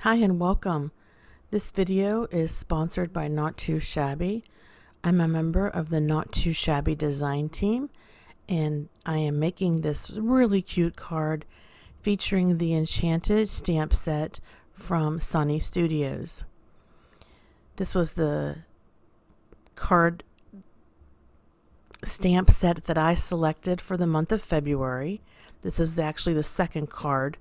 Hi and welcome. This video is sponsored by Not Too Shabby. I'm a member of the Not Too Shabby design team, and I am making this really cute card featuring the Enchanted stamp set from Sunny Studios. This was the card stamp set that I selected for the month of February. This is actually the second card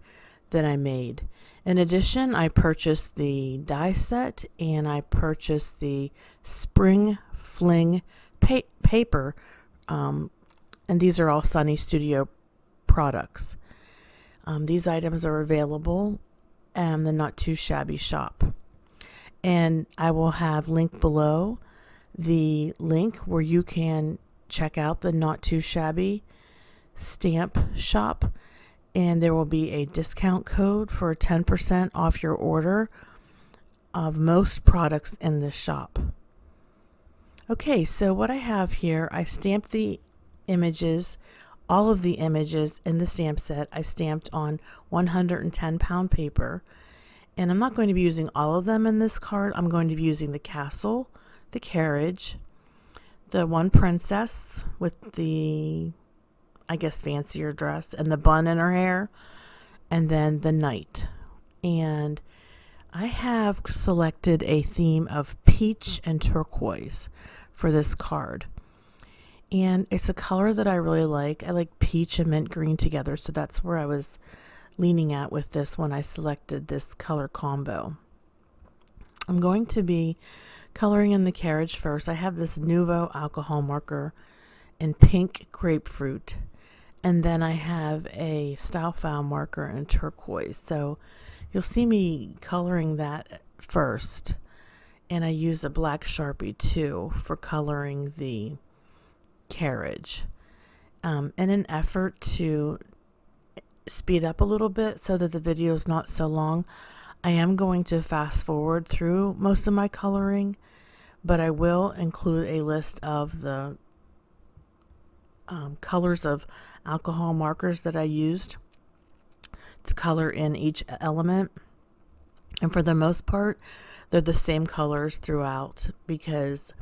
that I made. In addition, I purchased the die set and I purchased the Spring Fling paper, and these are all Sunny Studio products. These items are available in the Not Too Shabby shop, and I will have linked below the link where you can check out the Not Too Shabby stamp shop, and there will be a discount code for 10% off your order of most products in the shop. Okay, so what I have here, I stamped the images, all of the images in the stamp set, I stamped on 110-pound paper, and I'm not going to be using all of them in this card. I'm going to be using the castle, the carriage, the one princess with the, I guess, fancier dress and the bun in her hair, and then the knight. And I have selected a theme of peach and turquoise for this card, and it's a color that I really like. I like peach and mint green together, so that's where I was leaning at with this when I selected this color combo. I'm going to be coloring in the carriage first. I have this Nuvo alcohol marker in pink grapefruit, and then I have a Stylefile marker in turquoise. So you'll see me coloring that first, and I use a black Sharpie too for coloring the carriage, in an effort to speed up a little bit so that the video is not so long. I am going to fast forward through most of my coloring, but I will include a list of the colors of alcohol markers that I used to color in each element, and for the most part they're the same colors throughout because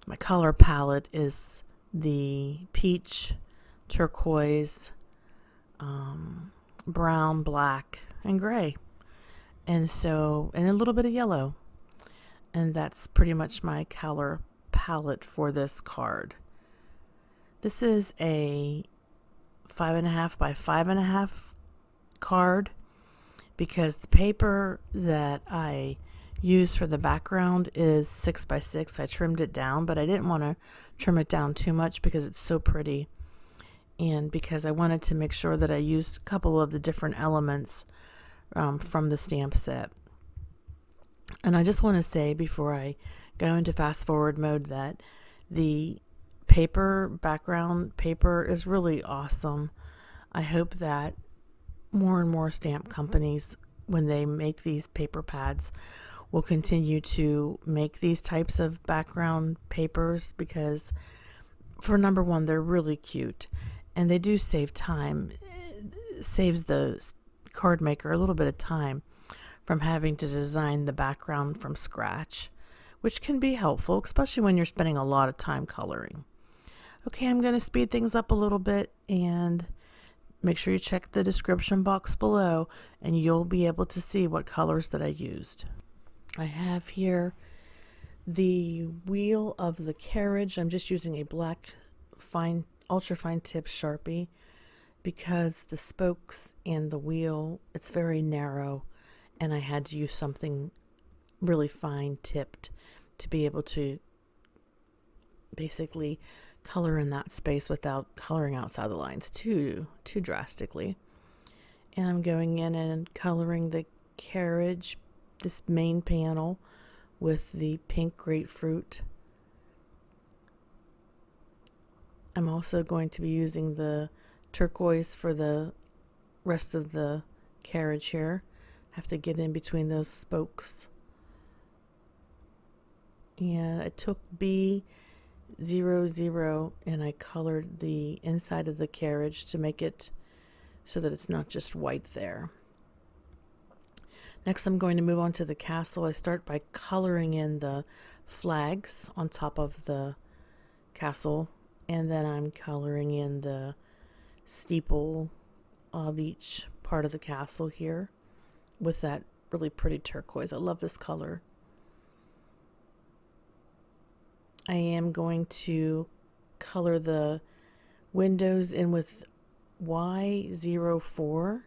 my color palette is the peach, turquoise, brown, black, and gray, and a little bit of yellow, and that's pretty much my color palette for this card. This is a 5.5 by 5.5 card because the paper that I used for the background is 6 by 6. I trimmed it down, but I didn't want to trim it down too much because it's so pretty, and because I wanted to make sure that I used a couple of the different elements from the stamp set. And I just want to say before I go into fast forward mode that the background paper is really awesome. I hope that more and more stamp companies, when they make these paper pads, will continue to make these types of background papers because, for number one, they're really cute and they do save time. It saves the card maker a little bit of time from having to design the background from scratch, which can be helpful, especially when you're spending a lot of time coloring. Okay, I'm going to speed things up a little bit, and make sure you check the description box below and you'll be able to see what colors that I used. I have here the wheel of the carriage. I'm just using a black ultra fine tip Sharpie because the spokes and the wheel, it's very narrow, and I had to use something really fine tipped to be able to basically color in that space without coloring outside the lines too drastically. And I'm going in and coloring the carriage, this main panel, with the pink grapefruit. I'm also going to be using the turquoise for the rest of the carriage here. I have to get in between those spokes. And I took B00 and I colored the inside of the carriage to make it so that it's not just white there. Next, I'm going to move on to the castle. I start by coloring in the flags on top of the castle, and then I'm coloring in the steeple of each part of the castle here with that really pretty turquoise. I love this color. I am going to color the windows in with Y04.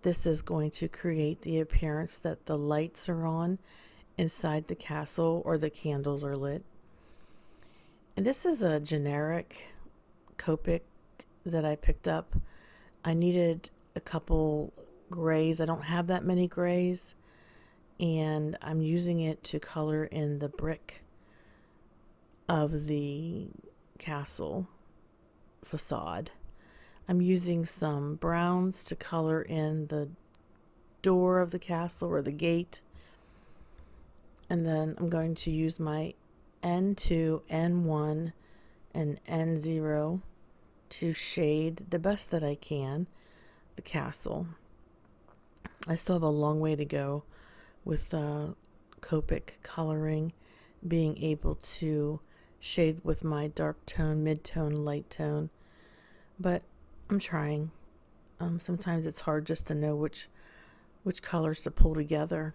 This is going to create the appearance that the lights are on inside the castle or the candles are lit. And this is a generic Copic that I picked up. I needed a couple grays. I don't have that many grays, and I'm using it to color in the brick of the castle facade. I'm using some browns to color in the door of the castle or the gate. And then I'm going to use my N2, N1, and N0 to shade the best that I can the castle. I still have a long way to go with Copic coloring, being able to shade with my dark tone, mid-tone, light tone. But I'm trying. Sometimes it's hard just to know which colors to pull together.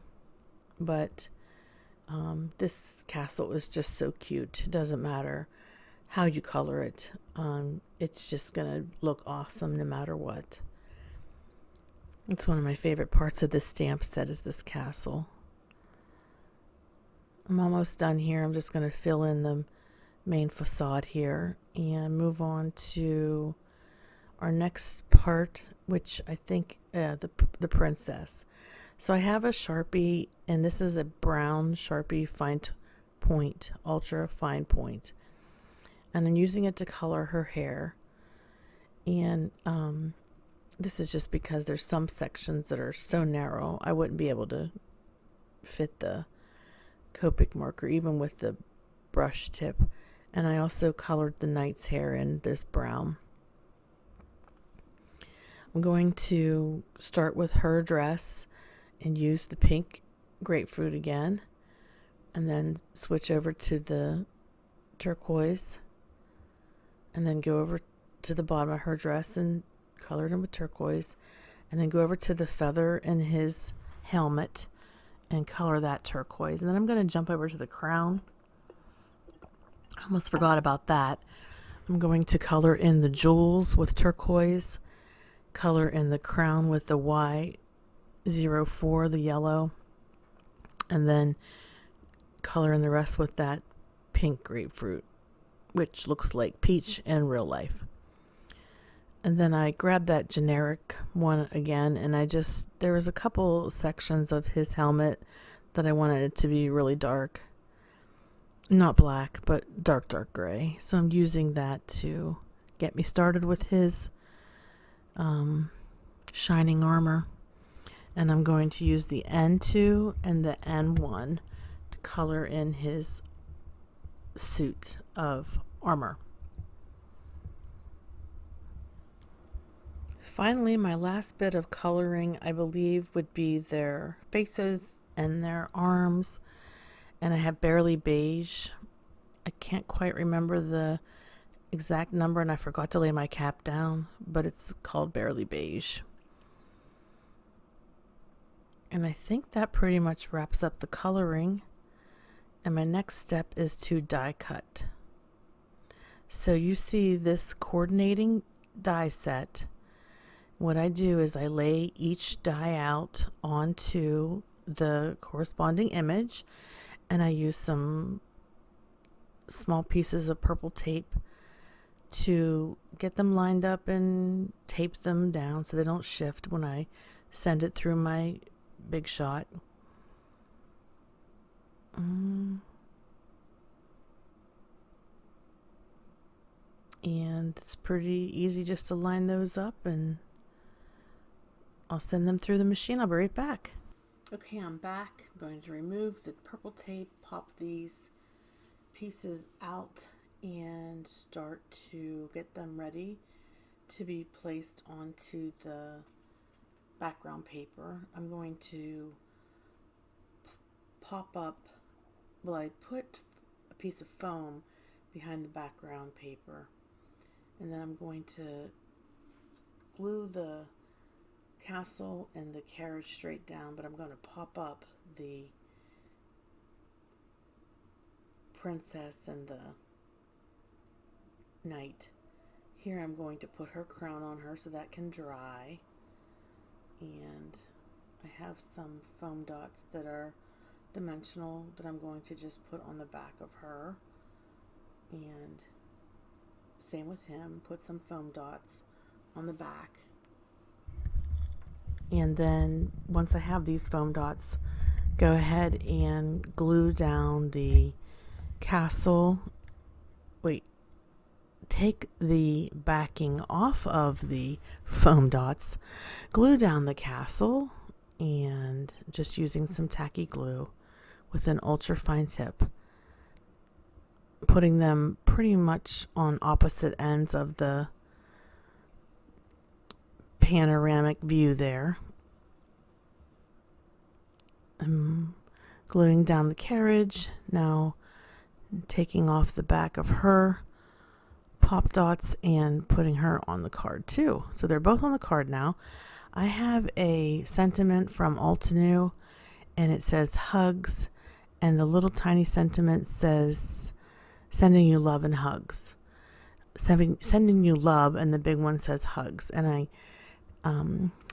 But this castle is just so cute. It doesn't matter how you color it. It's just going to look awesome no matter what. It's one of my favorite parts of this stamp set is this castle. I'm almost done here. I'm just going to fill in the main facade here and move on to our next part, which I think the princess. So I have a Sharpie, and this is a brown Sharpie fine point, ultra fine point, and I'm using it to color her hair. And this is just because there's some sections that are so narrow I wouldn't be able to fit the Copic marker even with the brush tip. And I also colored the knight's hair in this brown. I'm going to start with her dress and use the pink grapefruit again, and then switch over to the turquoise, and then go over to the bottom of her dress and color it in with turquoise, and then go over to the feather in his helmet and color that turquoise. And then I'm going to jump over to the crown. I almost forgot about that. I'm going to color in the jewels with turquoise, color in the crown with the Y04, the yellow, and then color in the rest with that pink grapefruit, which looks like peach in real life. And then I grabbed that generic one again, and there was a couple sections of his helmet that I wanted it to be really dark. Not black, but dark gray. So I'm using that to get me started with his shining armor. And I'm going to use the N2 and the N1 to color in his suit of armor. Finally, my last bit of coloring, I believe, would be their faces and their arms. And I have Barely Beige. I can't quite remember the exact number, and I forgot to lay my cap down, but it's called Barely Beige. And I think that pretty much wraps up the coloring. And my next step is to die cut. So you see this coordinating die set. What I do is I lay each die out onto the corresponding image, and I use some small pieces of purple tape to get them lined up and tape them down so they don't shift when I send it through my Big Shot. And it's pretty easy just to line those up, and I'll send them through the machine. I'll be right back. Okay, I'm back. I'm going to remove the purple tape, pop these pieces out, and start to get them ready to be placed onto the background paper. I'm going to pop up, well, I put a piece of foam behind the background paper, and then I'm going to glue the castle and the carriage straight down, but I'm going to pop up the princess and the knight. Here I'm going to put her crown on her so that can dry, and I have some foam dots that are dimensional that I'm going to just put on the back of her, and same with him, put some foam dots on the back. And then once I have these foam dots, go ahead and glue down the castle. Take the backing off of the foam dots, glue down the castle, and just using some tacky glue with an ultra fine tip, putting them pretty much on opposite ends of the panoramic view there. I'm gluing down the carriage, now taking off the back of her pop dots and putting her on the card too. So they're both on the card now. I have a sentiment from Altenew, and it says hugs, and the little tiny sentiment says sending you love and hugs. Sending you love, and the big one says hugs. And I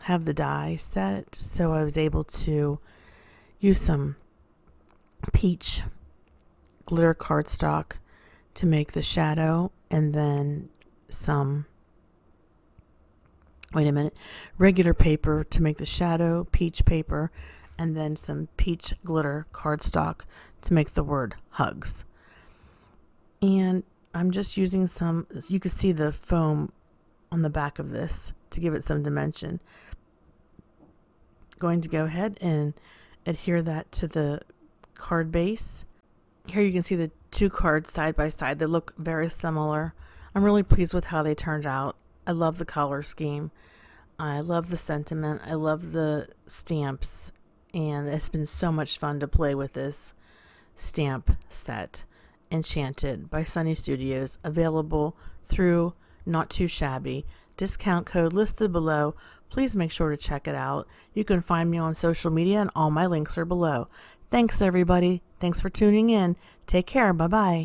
have the die set, so I was able to use some peach glitter cardstock to make the shadow, and then some regular paper to make the shadow, peach paper, and then some peach glitter cardstock to make the word hugs. And I'm just using some, you can see the foam on the back of this to give it some dimension. Going to go ahead and adhere that to the card base. Here you can see the two cards side by side. They look very similar. I'm really pleased with how they turned out. I love the color scheme. I love the sentiment. I love the stamps. And it's been so much fun to play with this stamp set. Enchanted by Sunny Studios. Available through Not Too Shabby. Discount code listed below. Please make sure to check it out. You can find me on social media, and all my links are below. Thanks, everybody. Thanks for tuning in. Take care. Bye-bye.